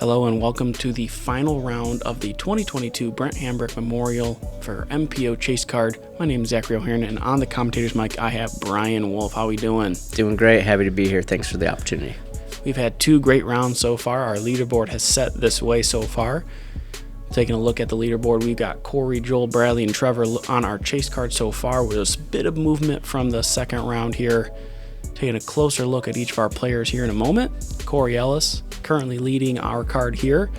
Hello and welcome to the final round of the 2022 Brent Hambrick Memorial for MPO Chase Card. My name is Zachary and on the commentator's mic I have Brian Wolf. How we doing? Doing great. Happy to be here. Thanks for the opportunity. We've had two great rounds so far. Our leaderboard has set this way so far. Taking a look at the leaderboard, we've got Corey, Joel, Bradley, and Trevor on our chase card so far with a bit of movement from the second round here. Taking a closer look at each of our players here in a moment. Corey Ellis currently leading our card here,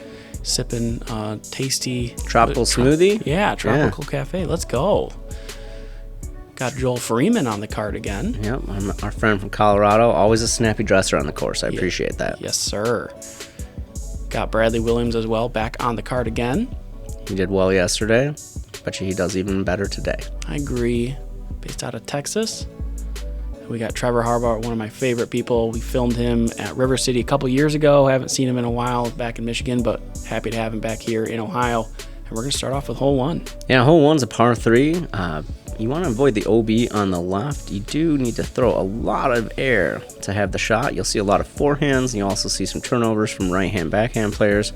sipping tasty tropical smoothie. Yeah, tropical cafe. Let's go. Got Joel Freeman on the card again. Yep, our friend from Colorado. Always a snappy dresser on the course. I appreciate that. Yes, sir. Got Bradley Williams as well, back on the card again. He did well yesterday. Bet you he does even better today. I agree. Based out of Texas. We got Trevor Harbolt, one of my favorite people. We filmed him at River City a couple years ago. Haven't seen him in a while back in Michigan, but happy to have him back here in Ohio. And we're going to start off with hole one. Yeah, hole one's a par 3. You want to avoid the OB on the left. You do need to throw a lot of air to have the shot. You'll see a lot of forehands, and you'll also see some turnovers from right-hand, backhand players.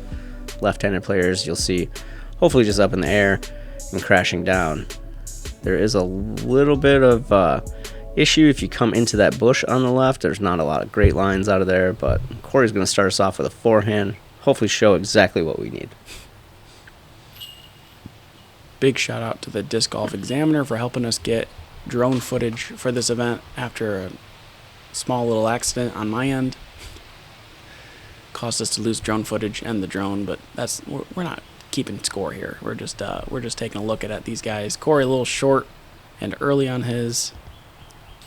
Left-handed players, you'll see hopefully just up in the air and crashing down. There is a little bit of issue if you come into that bush on the left. There's not a lot of great lines out of there, but Corey's going to start us off with a forehand, hopefully show exactly what we need. Big shout out to the Disc Golf Examiner for helping us get drone footage for this event after a small little accident on my end. Caused us to lose drone footage and the drone, but we're not keeping score here. We're just taking a look at these guys. Corey a little short and early on his.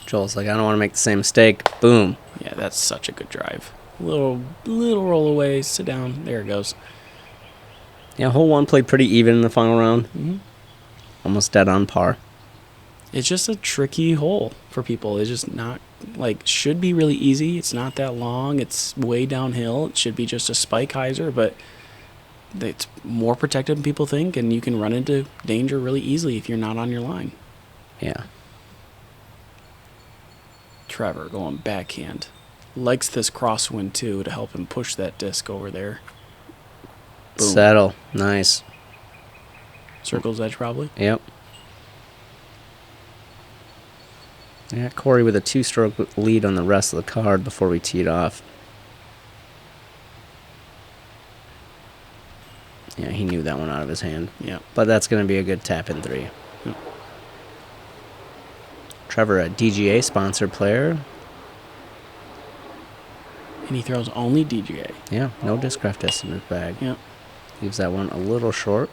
Joel's like, I don't want to make the same mistake. Boom. Yeah, that's such a good drive. Little roll away, sit down. There it goes. Yeah, hole one played pretty even in the final round. Mm-hmm. Almost dead on par. It's just a tricky hole for people. It's just not, should be really easy. It's not that long. It's way downhill. It should be just a spike hyzer, but it's more protected than people think, and you can run into danger really easily if you're not on your line. Yeah. Trevor going backhand. Likes this crosswind, too, to help him push that disc over there. Boom. Settle. Nice. Circle's edge, probably? Yep. Yeah, Corey with a 2-stroke lead on the rest of the card before we teed off. Yeah, he knew that one out of his hand. Yeah. But that's going to be a good tap-in 3. Yep. Trevor, a DGA sponsored player. And he throws only DGA. Yeah, no Discraft disc in his bag. Yep. Leaves that one a little short.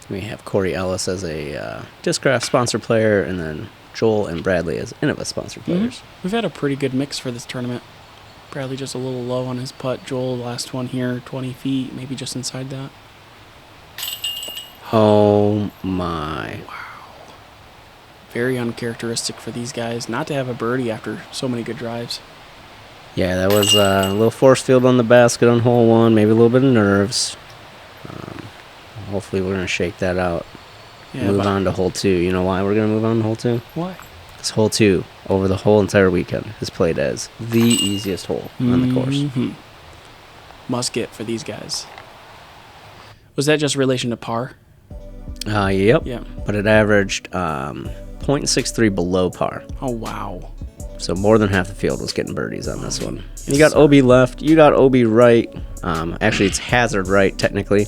We have Corey Ellis as a Discraft sponsored player, and then Joel and Bradley as Innova sponsored players. Mm-hmm. We've had a pretty good mix for this tournament. Bradley just a little low on his putt. Joel, last one here, 20 feet, maybe just inside that. Oh my. Wow. Very uncharacteristic for these guys not to have a birdie after so many good drives. Yeah, that was a little force field on the basket on hole one, maybe a little bit of nerves. Hopefully we're going to shake that out. Yeah, move on to hole 2. You know why we're going to move on to hole 2? Why? Because hole 2, over the whole entire weekend, is played as the easiest hole on the course. Mm-hmm. Must get for these guys. Was that just relation to par? Yep. Yeah. But it averaged 0.63 below par. Oh, wow. So more than half the field was getting birdies on this one. Yes, you got OB left. You got OB right. Actually, it's hazard right, technically.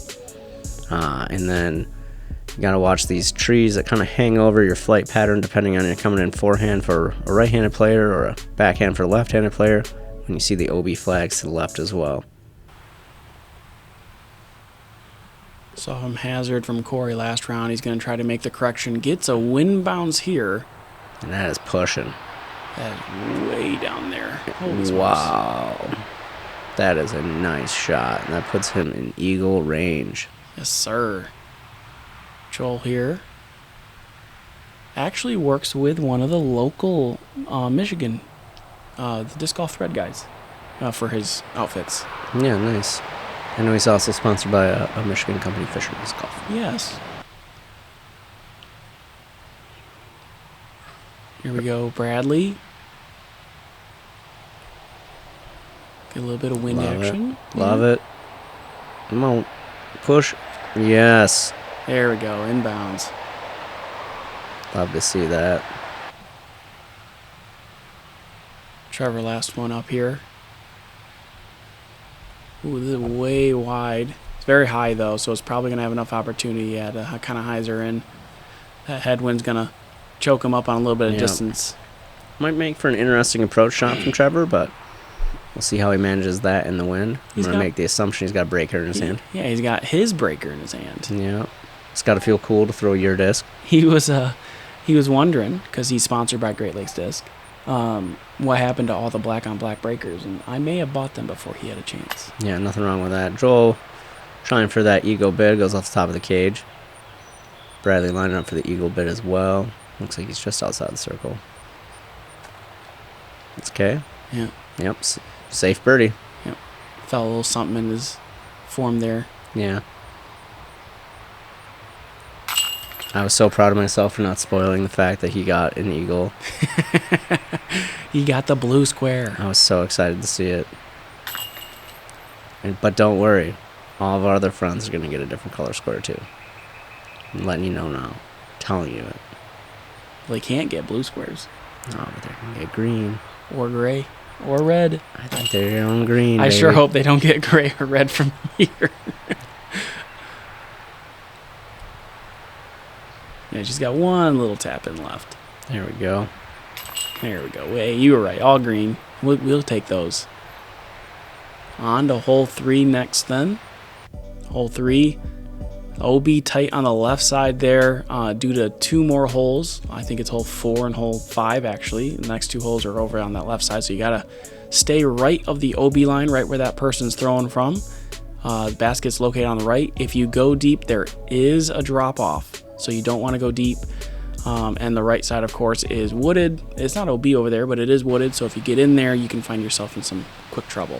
And then you got to watch these trees that kind of hang over your flight pattern depending on you're coming in forehand for a right-handed player or a backhand for a left-handed player. When you see the OB flags to the left as well. Saw him hazard from Corey last round. He's going to try to make the correction. Gets a wind bounce here. And that is pushing. That is way down there. Wow. That is a nice shot. And that puts him in eagle range. Yes, sir. Joel here actually works with one of the local Michigan, the Disc Golf Thread guys, for his outfits. Yeah, nice. I know he's also sponsored by a Michigan company, Fisherman's Golf. Yes. Here we go, Bradley. Get a little bit of wind Love action. It. Love it. Come on. Push. Yes. There we go. Inbounds. Love to see that. Trevor, last one up here. Ooh, this is way wide. It's very high, though, so it's probably going to have enough opportunity. Yeah, the kind of highs are in. That headwind's going to choke him up on a little bit of distance. Might make for an interesting approach shot from Trevor, but we'll see how he manages that in the wind. I'm going to make the assumption he's got a breaker in his hand. Yeah, he's got his breaker in his hand. Yeah. It's got to feel cool to throw your disc. He was wondering, because he's sponsored by Great Lakes Disc, what happened to all the black-on-black breakers, and I may have bought them before he had a chance. Yeah, nothing wrong with that. Joel trying for that eagle bid, goes off the top of the cage. Bradley lining up for the eagle bid as well. Looks like he's just outside the circle. It's okay. Yeah. Yep, safe birdie. Yep. Felt a little something in his form there. Yeah. I was so proud of myself for not spoiling the fact that he got an eagle. He got the blue square. I was so excited to see it. But don't worry. All of our other friends are going to get a different color square too. I'm letting you know now. Telling you it. Well, they can't get blue squares. No, but they're going to get green. Or gray. Or red. I think they're on green, I baby. sure hope they don't get gray or red from here. Yeah, she's got one little tap in left. There we go. There we go. Hey, you were right. All green. We'll take those. On to hole 3 next then. Hole 3. OB tight on the left side there due to 2 more holes. I think it's hole 4 and hole 5 actually. The next 2 holes are over on that left side, so you got to stay right of the OB line, right where that person's throwing from. The basket's located on the right. If you go deep, there is a drop off, so you don't want to go deep. And the right side, of course, is wooded. It's not OB over there, but it is wooded, so if you get in there, you can find yourself in some quick trouble.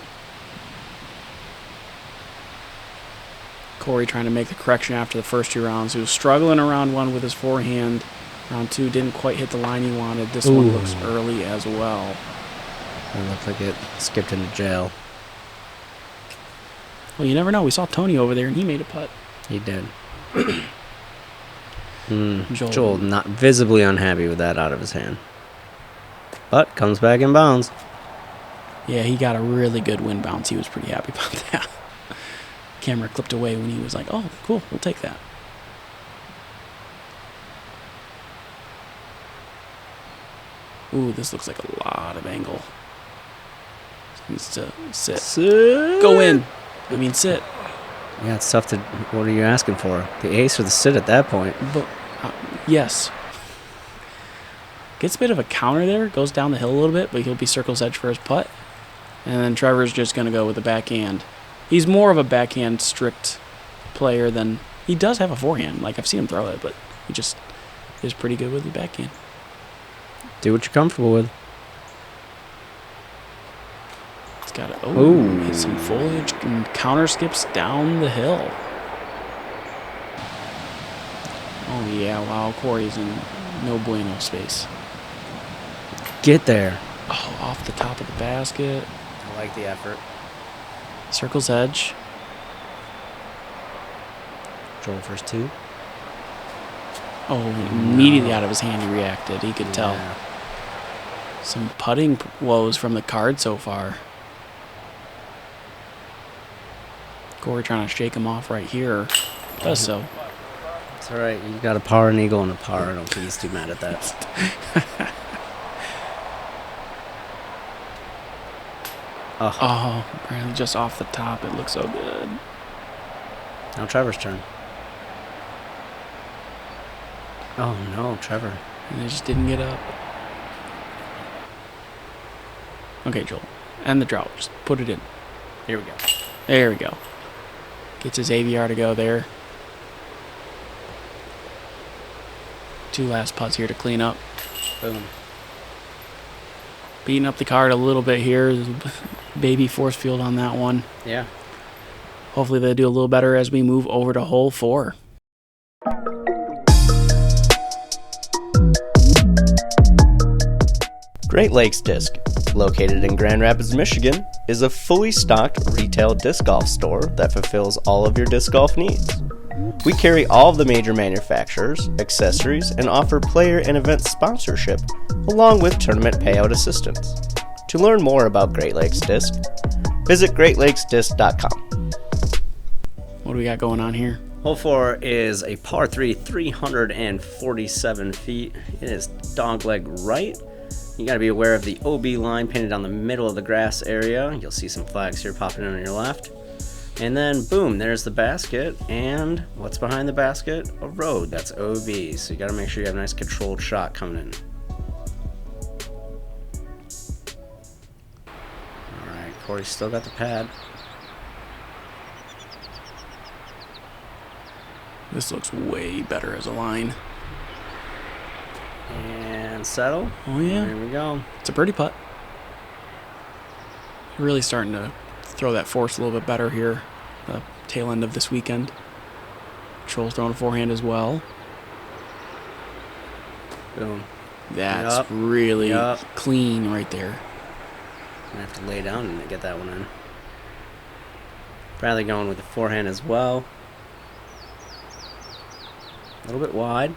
Corey trying to make the correction after the first 2 rounds. He was struggling in round 1 with his forehand. Round 2 didn't quite hit the line he wanted. This one looks early as well. It looked like it skipped into jail. Well, you never know. We saw Tony over there, and he made a putt. He did. Joel not visibly unhappy with that out of his hand. But comes back in bounds. Yeah, he got a really good wind bounce. He was pretty happy about that. Camera clipped away when he was like, oh, cool, we'll take that. Ooh, this looks like a lot of angle. Needs to sit. Go in. I mean, sit. Yeah, it's tough to... What are you asking for? The ace or the sit at that point? But, yes. Gets a bit of a counter there. Goes down the hill a little bit, but he'll be circle's edge for his putt. And then Trevor's just going to go with the backhand. He's more of a backhand strict player than... He does have a forehand. Like, I've seen him throw it, but he just is pretty good with the backhand. Do what you're comfortable with. He's got to hit some foliage and counter skips down the hill. Oh, yeah. Wow, Corey's in no bueno space. Get there. Oh, off the top of the basket. I like the effort. Circle's edge. Joel first 2. Oh, immediately out of his hand he reacted. He could tell. Some putting woes from the card so far. Corey trying to shake him off right here. Does so. It's all right. You got a par, an eagle, and a par. I don't think he's too mad at that. Oh, apparently just off the top. It looks so good. Now Trevor's turn. Oh, no, Trevor. And they just didn't get up. Okay, Joel. End the drought. Just put it in. Here we go. There we go. Gets his AVR to go there. 2 last putts here to clean up. Boom. Beating up the card a little bit here. Baby force field on that one. Yeah. Hopefully they do a little better as we move over to hole 4. Great Lakes Disc, located in Grand Rapids, Michigan, is a fully stocked retail disc golf store that fulfills all of your disc golf needs. We carry all of the major manufacturers, accessories, and offer player and event sponsorship, along with tournament payout assistance. To learn more about Great Lakes Disc, visit greatlakesdisc.com. What do we got going on here? Hole 4 is a par 3, 347 feet. It is dogleg right. You got to be aware of the OB line painted down the middle of the grass area. You'll see some flags here popping in on your left. And then, boom, there's the basket. And what's behind the basket? A road. That's OB. So you got to make sure you have a nice controlled shot coming in. All right, Corey's still got the pad. This looks way better as a line. And settle. Oh, yeah. There we go. It's a birdie putt. You're really starting to throw that force a little bit better here, the tail end of this weekend. Troll's throwing a forehand as well. Boom. That's really clean right there. I have to lay down and get that one in. Bradley going with the forehand as well. A little bit wide.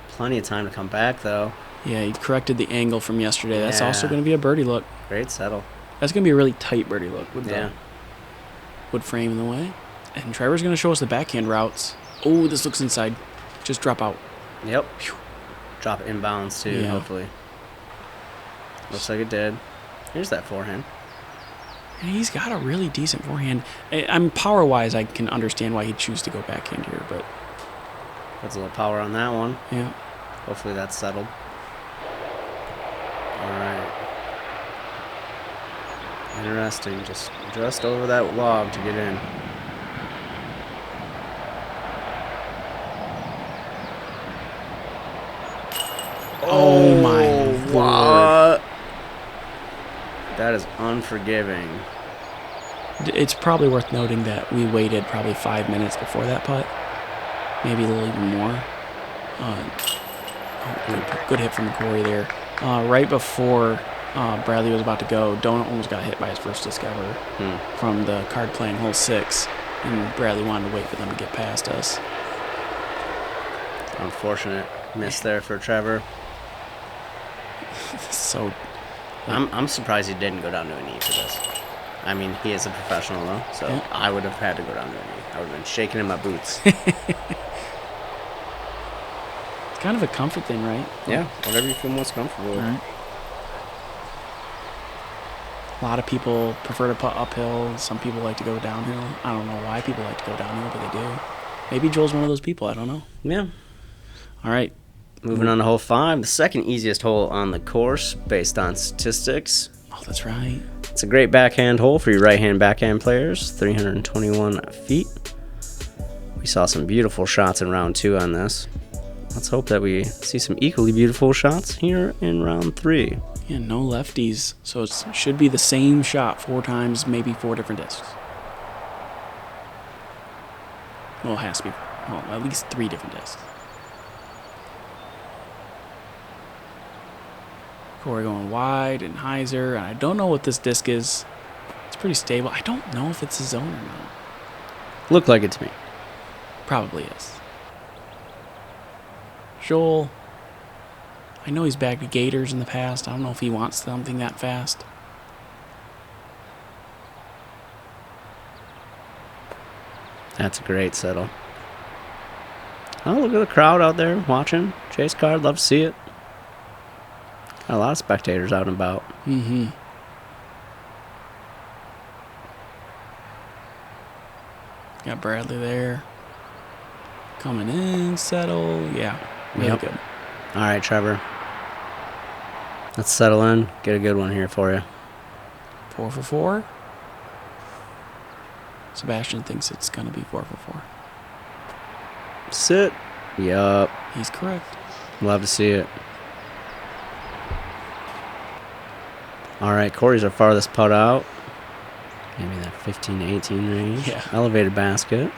Plenty of time to come back, though. Yeah, he corrected the angle from yesterday. That's also going to be a birdie look. Great settle. That's going to be a really tight birdie look with the wood frame in the way. And Trevor's going to show us the backhand routes. Oh, this looks inside. Just drop out. Yep. Whew. Drop inbounds, too, hopefully. Looks like it did. Here's that forehand. And he's got a really decent forehand. Power-wise, I can understand why he'd choose to go backhand here, but... Puts a little power on that one. Yeah. Hopefully that's settled. All right. Interesting. Just over that log to get in. Oh my Lord. That is unforgiving. It's probably worth noting that we waited probably 5 minutes before that putt. Maybe a little even more. Good hit from Corey there. Right before Bradley was about to go, Donut almost got hit by his first disc ever from the card playing hole 6, and Bradley wanted to wait for them to get past us. Unfortunate miss there for Trevor. So, I'm surprised he didn't go down to a knee for this. I mean, he is a professional though, so I would have had to go down to a knee. I would have been shaking in my boots. It's kind of a comfort thing, right? Yeah, whatever you feel most comfortable with. Right. A lot of people prefer to putt uphill. Some people like to go downhill. I don't know why people like to go downhill, but they do. Maybe Joel's one of those people. I don't know. Yeah. All right. Moving on to hole 5, the second easiest hole on the course based on statistics. Oh, that's right. It's a great backhand hole for your right-hand backhand players, 321 feet. We saw some beautiful shots in round 2 on this. Let's hope that we see some equally beautiful shots here in round 3. Yeah, no lefties, so it should be the same shot 4 times, maybe 4 different discs. Well, it has to be at least 3 different discs. Corey going wide and hyzer, and I don't know what this disc is. It's pretty stable. I don't know if it's a zone or not. Looked like it to me. Probably is. Joel, I know he's bagged gators in the past. I don't know if he wants something that fast. That's a great settle. Oh, look at the crowd out there watching. Chase card, love to see it. Got a lot of spectators out and about. Mm-hmm. Got Bradley there. Coming in, settle. Yeah, really good. All right, Trevor. Let's settle in. Get a good one here for you. 4 for 4. Sebastian thinks it's going to be 4 for 4. Sit. Yup. He's correct. Love to see it. All right, Corey's our farthest putt out. Maybe that 15 to 18 range. Yeah. Elevated basket.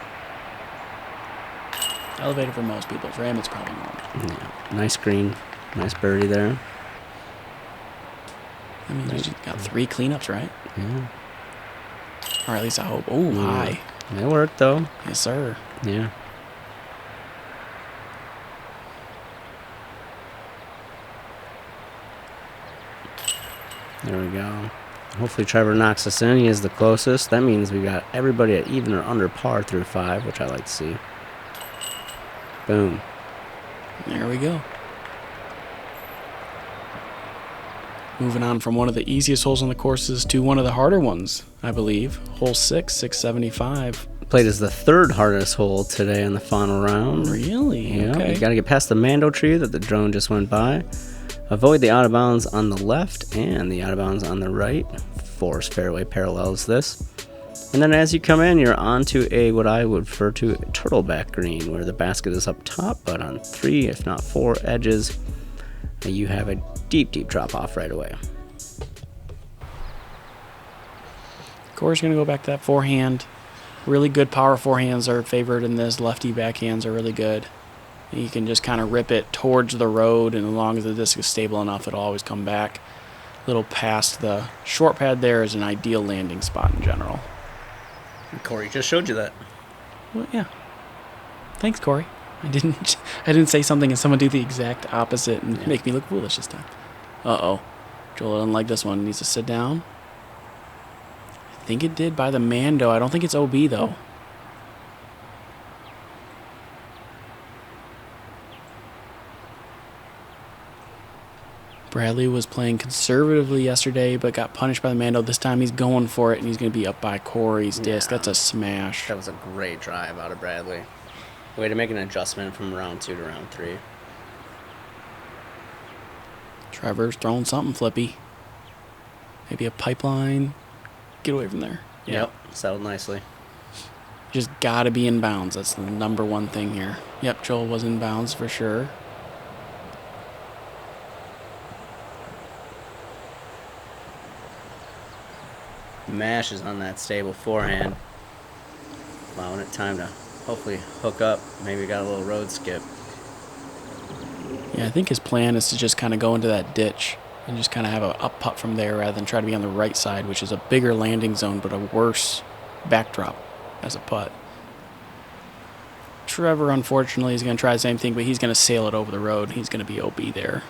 Elevated for most people. For him, it's probably more. Yeah. Nice green. Nice birdie there. I mean, you got 3 cleanups, right? Yeah. Or at least I hope. Oh, high. It worked, though. Yes, sir. Yeah. There we go. Hopefully Trevor knocks us in. He is the closest. That means we got everybody at even or under par through 5, which I like to see. Boom. There we go. Moving on from one of the easiest holes on the courses to one of the harder ones, I believe. Hole 6, 675. Played as the 3rd hardest hole today in the final round. Really? Yeah, Okay. you got to get past the Mando tree that the drone just went by. Avoid the out of bounds on the left and the out of bounds on the right. Forest fairway parallels this. And then as you come in, you're onto a what I would refer to a turtleback green, where the basket is up top, but on 3, if not 4 edges, you have a deep, deep drop off right away. Corey's going to go back to that forehand. Really good power forehands are favored in this. Lefty backhands are really good. You can just kind of rip it towards the road, and as long as the disc is stable enough, it'll always come back. A little past the short pad there is an ideal landing spot in general. Corey just showed you that. Well, yeah. Thanks, Corey. I didn't say something and someone do the exact opposite and make me look foolish this time. Uh-oh. Joel doesn't like this one. Needs to sit down. I think it did by the Mando. I don't think it's OB, though. Bradley was playing conservatively yesterday, but got punished by the Mando. This time he's going for it, and he's going to be up by Corey's disc. That's a smash. That was a great drive out of Bradley. Way to make an adjustment from round 2 to round 3. Trevor's throwing something flippy. Maybe a pipeline. Get away from there. Yep, settled nicely. Just got to be in bounds. That's the number one thing here. Yep, Joel was in bounds for sure. Mash is on that stable forehand. Allowing it time to hopefully hook up. Maybe got a little road skip. Yeah, I think his plan is to just kind of go into that ditch and just kind of have a up putt from there rather than try to be on the right side, which is a bigger landing zone but a worse backdrop as a putt. Trevor, unfortunately, is going to try the same thing, but he's going to sail it over the road. He's going to be OB there.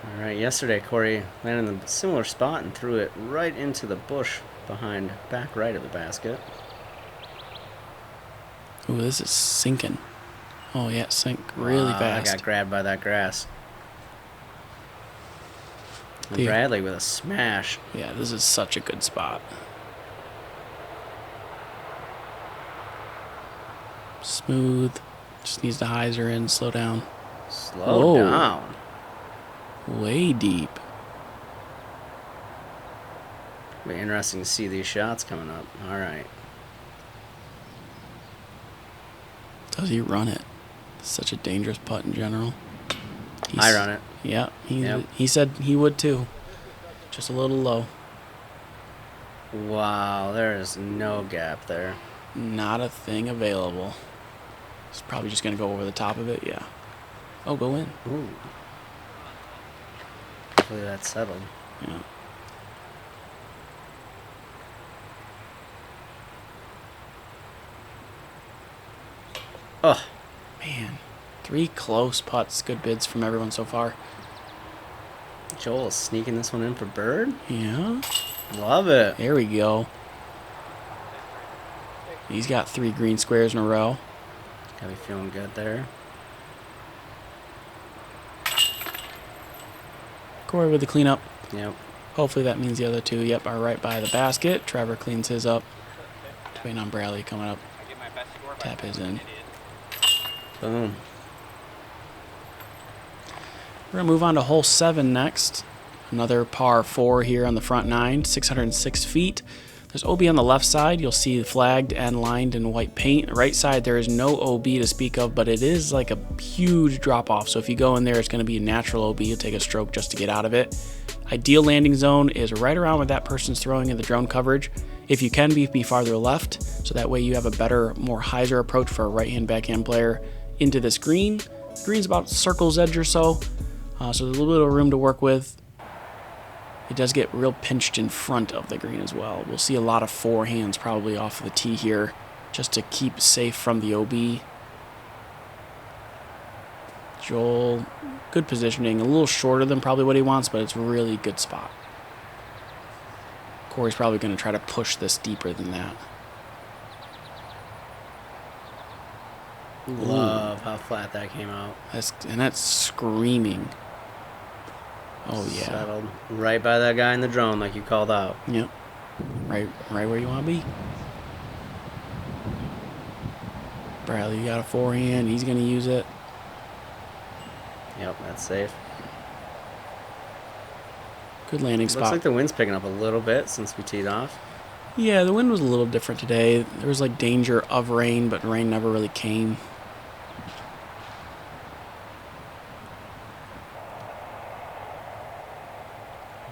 All right, yesterday Corey landed in a similar spot and threw it right into the bush behind back right of the basket. Ooh, this is sinking. Oh, yeah, sink really fast. I got grabbed by that grass. And Bradley with a smash. Yeah, this is such a good spot. Smooth. Just needs to hyzer in, slow down. Slow down. Way deep. Be interesting to see these shots coming up. All right. Does he run it? Such a dangerous putt in general. I run it. Yeah, he said he would too. Just a little low. Wow, there is no gap there. Not a thing available. He's probably just going to go over the top of it. Yeah. Oh, go in. Ooh. Hopefully that's settled. Yeah. Oh. Man. 3 close putts. Good bids from everyone so far. Joel is sneaking this one in for bird. Yeah. Love it. There we go. He's got 3 green squares in a row. Got me feeling good there. Corey with the cleanup. Yep. Hopefully that means the other 2, yep, are right by the basket. Trevor cleans his up. Waiting on Bradley coming up. Tap his in. Boom. We're going to move on to hole 7 next. Another par 4 here on the front 9, 606 feet. There's OB on the left side. You'll see flagged and lined in white paint. Right side, there is no OB to speak of, but it is like a huge drop off. So if you go in there, it's going to be a natural OB. You'll take a stroke just to get out of it. Ideal landing zone is right around where that person's throwing in the drone coverage. If you can be farther left, so that way you have a better, more hyzer approach for a right-hand backhand player into this green. The green's about circle's edge or so. So there's a little bit of room to work with. It does get real pinched in front of the green as well. We'll see a lot of forehands probably off of the tee here just to keep safe from the OB. Joel, good positioning. A little shorter than probably what he wants, but it's a really good spot. Corey's probably going to try to push this deeper than that. Love how flat that came out. That's screaming. Oh, yeah. Settled right by that guy in the drone like you called out. Yep. Right where you want to be. Bradley, you got a forehand. He's going to use it. Yep, that's safe. Good landing spot. Looks like the wind's picking up a little bit since we teed off. Yeah, the wind was a little different today. There was like danger of rain, but rain never really came.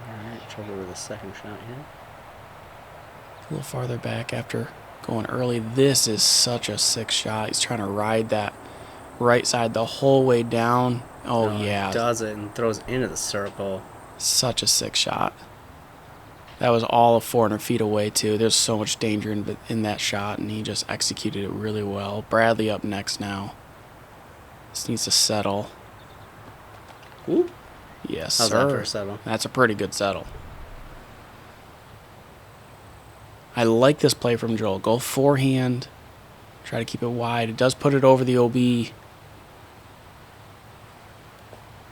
Alright, Trevor with a second shot here. A little farther back after going early. This is such a sick shot. He's trying to ride that right side the whole way down. Oh, yeah. He does it and throws into the circle. Such a sick shot. That was all of 400 feet away, too. There's so much danger in that shot, and he just executed it really well. Bradley up next now. This needs to settle. Ooh. Yes, How's sir. that for a settle? That's a pretty good settle. I like this play from Joel. Go forehand. Try to keep it wide. It does put it over the OB.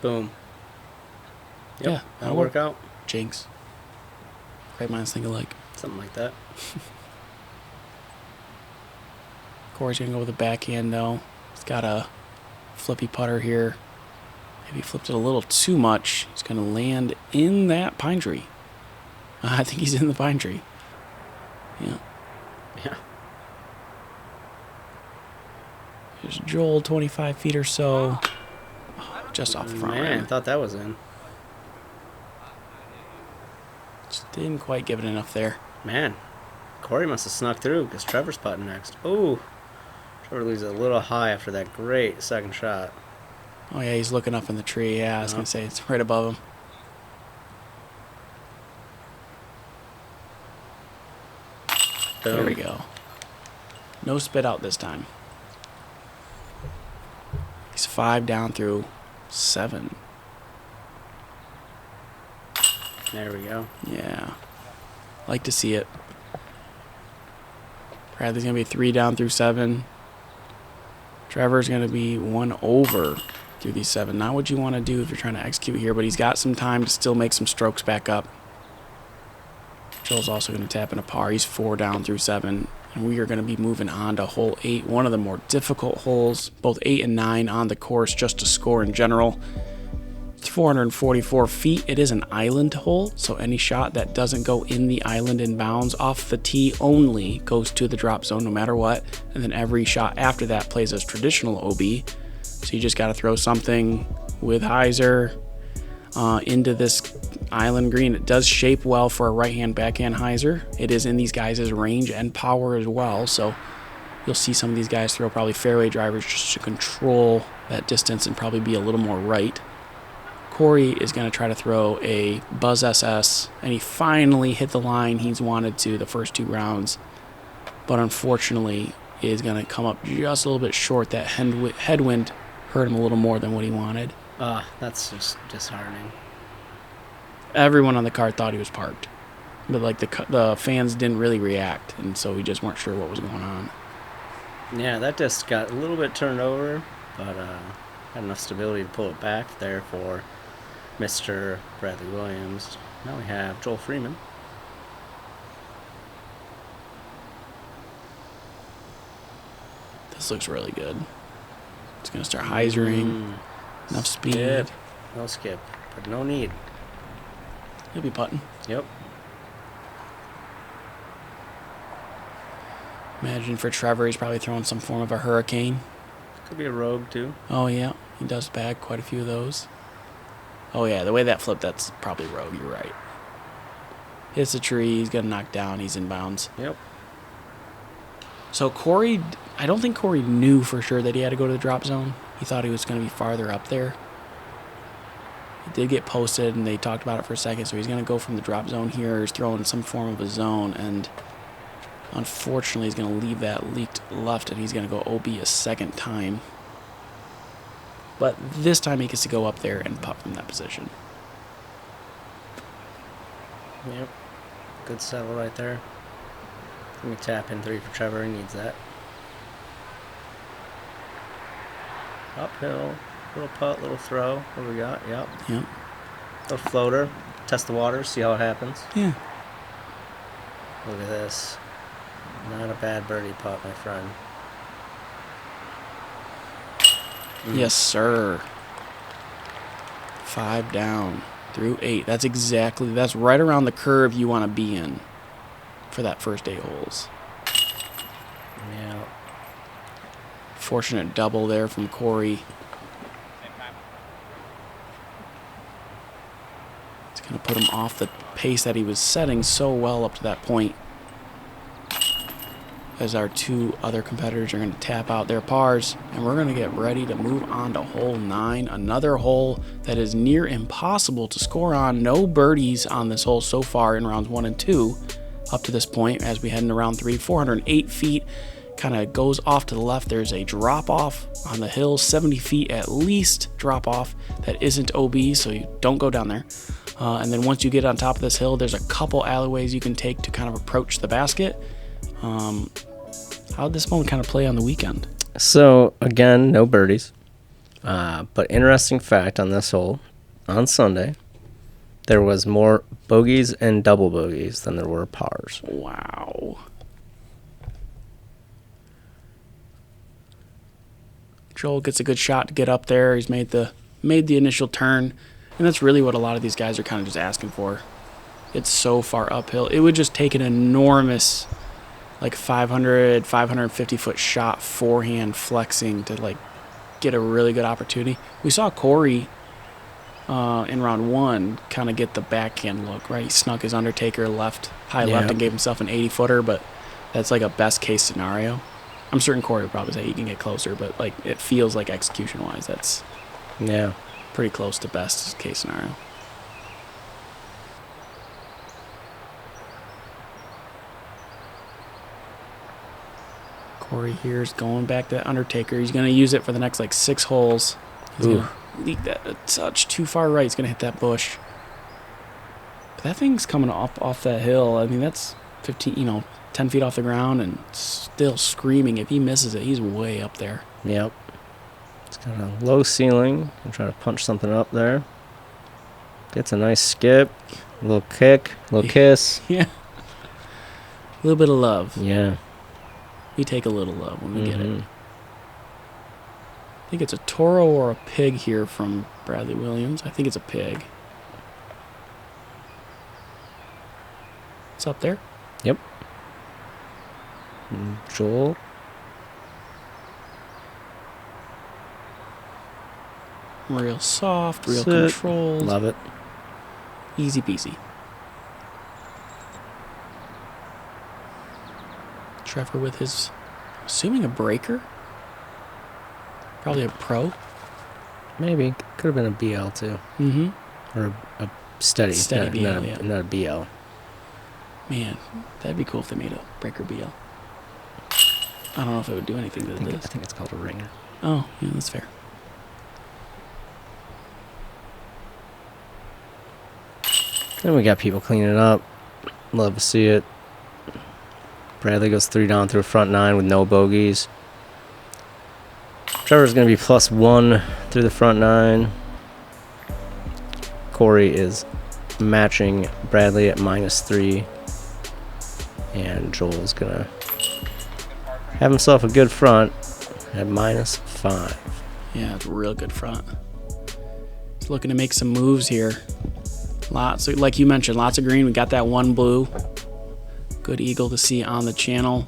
Boom. Yep, Yeah, that'll work out. Jinx. Great minds think alike. Something like that. Corey's going to go with the backhand, though. He's got a flippy putter here. Maybe he flipped it a little too much. He's going to land in that pine tree. I think he's in the pine tree. Yeah. Yeah. Here's Joel, 25 feet or so. Oh, just off the front Man, I rim. thought that was in. Just didn't quite give it enough there. Man, Corey must have snuck through because Trevor's putting next. Ooh. Trevor leaves it a little high after that great second shot. Oh, yeah, he's looking up in the tree. Yeah, I was going to say it's right above him. Boom. There we go. No spit out this time. He's 5 down through 7. There we go. Yeah. Like to see it. Bradley's going to be 3 down through 7. Trevor's going to be 1 over through these 7. Not what you want to do if you're trying to execute here, but he's got some time to still make some strokes back up. Joel's also going to tap in a par. He's 4 down through 7. And we are going to be moving on to hole 8, one of the more difficult holes, both 8 and 9 on the course, just to score in general. It's 444 feet. It is an island hole, so any shot that doesn't go in the island in bounds off the tee only goes to the drop zone no matter what. And then every shot after that plays as traditional OB. So you just got to throw something with hyzer into this island green. It does shape well for a right-hand backhand hyzer. It is in these guys' range and power as well, so you'll see some of these guys throw probably fairway drivers just to control that distance and probably be a little more right. Corey is going to try to throw a Buzz SS, and he finally hit the line he's wanted to the first 2 rounds, but unfortunately is going to come up just a little bit short. That headwind hurt him a little more than what he wanted. That's just disheartening. Everyone on the cart thought he was parked, but like the fans didn't really react, and so we just weren't sure what was going on. Yeah, that disc got a little bit turned over, but had enough stability to pull it back there for Mr. Bradley Williams. Now we have Joel Freeman. This looks really good. It's going to start hyzering. Enough speed. Skip. No skip, but no need. He'll be putting. Yep. Imagine for Trevor, he's probably throwing some form of a hurricane. Could be a rogue, too. Oh, yeah. He does bag quite a few of those. Oh, yeah. The way that flipped, that's probably rogue. You're right. Hits a tree. He's going to knock down. He's in bounds. Yep. So Corey, I don't think Corey knew for sure that he had to go to the drop zone. He thought he was going to be farther up there. It did get posted, and they talked about it for a second, so he's going to go from the drop zone here. He's throwing some form of a zone, and unfortunately, he's going to leave that leaked left, and he's going to go OB a second time. But this time, he gets to go up there and putt from that position. Yep. Good settle right there. Let me tap in 3 for Trevor. He needs that. Uphill. Little putt, little throw. What do we got? Yep. Yep. Little floater. Test the water. See how it happens. Yeah. Look at this. Not a bad birdie putt, my friend. Yes, sir. 5 down through 8. That's right around the curve you want to be in for that first 8 holes. Yeah. Fortunate double there from Corey. It's going to put him off the pace that he was setting so well up to that point. As our 2 other competitors are going to tap out their pars, and we're going to get ready to move on to hole 9, another hole that is near impossible to score on. No birdies on this hole so far in rounds 1 and 2 up to this point. As we head into round 3, 408 feet, kind of goes off to the left. There's a drop off on the hill, 70 feet at least drop off that isn't OB, so you don't go down there. And then once you get on top of this hill, there's a couple alleyways you can take to kind of approach the basket. How did this one kind of play on the weekend? So, again, no birdies. But interesting fact on this hole, on Sunday, there was more bogeys and double bogeys than there were pars. Wow. Joel gets a good shot to get up there. He's made the initial turn, and that's really what a lot of these guys are kind of just asking for. It's so far uphill. It would just take an enormous, like 550 foot shot forehand flexing to like get a really good opportunity. We saw Corey in round 1 kind of get the backhand look, right? He snuck his Undertaker left, high left, and gave himself an 80 footer, but that's like a best case scenario. I'm certain Corey would probably say he can get closer, but like it feels like execution wise, that's pretty close to best case scenario. Corey here is going back to that Undertaker. He's going to use it for the next like 6 holes. He's going to leak that a touch too far right. He's going to hit that bush. But that thing's coming up off that hill. I mean, that's 10 feet off the ground and still screaming. If he misses it, he's way up there. Yep. It's got a low ceiling. I'm trying to punch something up there. Gets a nice skip, a little kick, a little kiss. Yeah. A little bit of love. Yeah. We take a little love when we get it. I think it's a toro or a pig here from Bradley Williams. I think it's a pig. It's up there. Yep. Joel. Real soft, real controlled. Love it. Easy peasy. Trevor with his, assuming a breaker? Probably a pro. Maybe. Could have been a BL too. Mm-hmm. Or a steady. Steady BL, not a BL. Man, that'd be cool if they made a breaker BL. I don't know if it would do anything to this. I think it's called a ringer. Oh, yeah, that's fair. And we got people cleaning it up. Love to see it. Bradley goes 3 down through front 9 with no bogeys. Trevor's going to be +1 through the front 9. Corey is matching Bradley at -3. And Joel's going to have himself a good front at -5. Yeah, it's a real good front. He's looking to make some moves here. Lots, like you mentioned, lots of green. We got that one blue. Good eagle to see on the channel.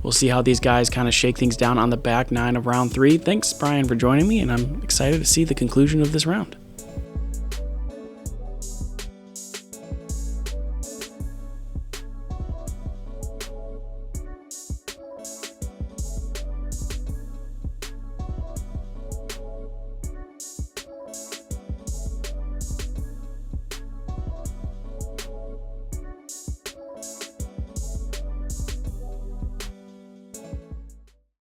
We'll see how these guys kind of shake things down on the back 9 of round 3. Thanks, Brian, for joining me, and I'm excited to see the conclusion of this round.